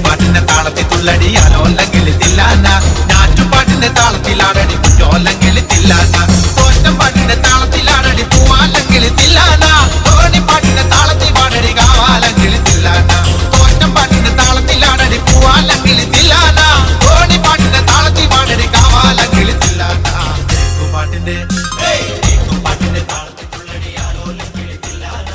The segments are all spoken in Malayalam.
പാട്ടിന്റെ താളത്തിൽ തുള്ളടിയാലോ അല്ലെങ്കിൽ തില്ലാന ഞാറ്റുപാട്ടിന്റെ താളത്തിലാടടി കുഞ്ഞോ അല്ലെങ്കിൽ തില്ലാന തോറ്റം പാട്ടിന്റെ താളത്തിലാടടി പൂവാല്ലെങ്കിൽ തില്ലാന തോണിപ്പാട്ടിന്റെ താളത്തിൽ പാടടി കാവാലെങ്കിൽ തില്ലാന തോറ്റം പാട്ടിന്റെ താളത്തിലാടടി പൂവാല്ലെങ്കിൽ തില്ലാന തോണിപ്പാട്ടിന്റെ താളത്തിൽ പാടടി കാവാലെങ്കിൽ തില്ലാന പാട്ടിന്റെ പാട്ടിന്റെ താളത്തിൽ തുള്ളടിയാലോ അല്ലെങ്കിൽ തില്ലാന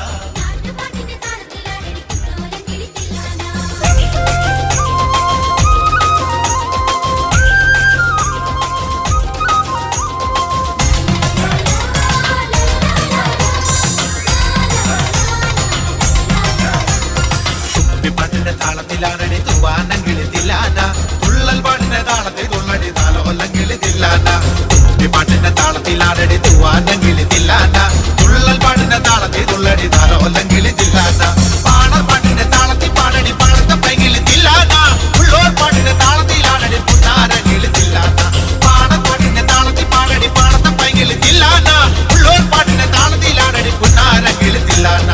താളത്തിലാണടി തൂവാനെങ്കിൽ തില്ലാന തുള്ളൽ പാട്ടിന്റെ താളത്തിൽ തുള്ളടി താലോ അല്ലെങ്കിൽ തില്ലാന പാട്ടിന്റെ താളത്തിലാണടി തൂവാനെങ്കിൽ തില്ലാന തുള്ളൽ പാട്ടിന്റെ താളത്തിൽ തുള്ളടി താലോ അല്ലെങ്കിൽ തില്ലാന പാടൽ പാട്ടിന്റെ താളത്തിൽ പാടടി പാടത്തെ പൈകിൽ തില്ലാന ഉള്ളോർ പാട്ടിന്റെ താളത്തിലാണടി പുന്നാരെങ്കിൽ തില്ലാന പാടൽ പാട്ടിന്റെ താളത്തിൽ പാടടി പാടത്തെ പൈകിൽ തില്ലാന ഉള്ളോർ പാട്ടിന്റെ താളത്തിലാണടി പുന്നാരെങ്കിൽ തില്ലാന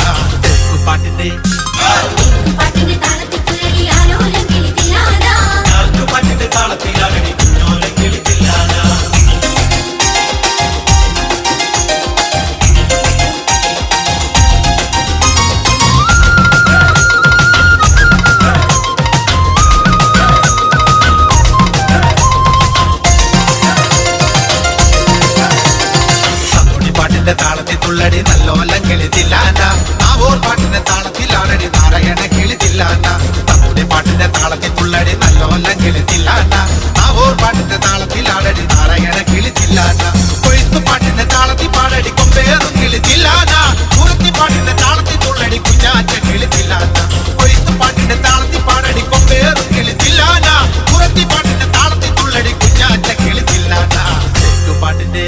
പാട്ടിന്റെ താളത്തിൽ തുള്ളടി നല്ലോലം കിളിതില്ലാന ആവോർ പാട്ടിന്റെ താളത്തിലാണടി നാരായണ കിളിതില്ലാന നമ്മുടെ പാട്ടിന്റെ താളത്തിൽ തുള്ളടി നല്ലോലം കിളിതില്ലാന ആവോർ പാട്ടിന്റെ താളത്തിലാണടി നാരായണ കിളിതില്ലാന കൊയ്ത്തു പാട്ടിന്റെ താളത്തിൽ പാടടി കൊമ്പേറും കിളിതില്ലാന കുറത്തി പാട്ടിന്റെ താളത്തിൽ തുള്ളടി കുഞ്ഞാറ്റ കിളിതില്ലാന കൊയ്ത്തു പാട്ടിന്റെ താളത്തിൽ പാടടി കൊമ്പേറും കിളിതില്ലാന കുറത്തി പാട്ടിന്റെ താളത്തിൽ തുള്ളടി കുഞ്ഞാറ്റ കിളിതില്ലാന പാട്ടിന്റെ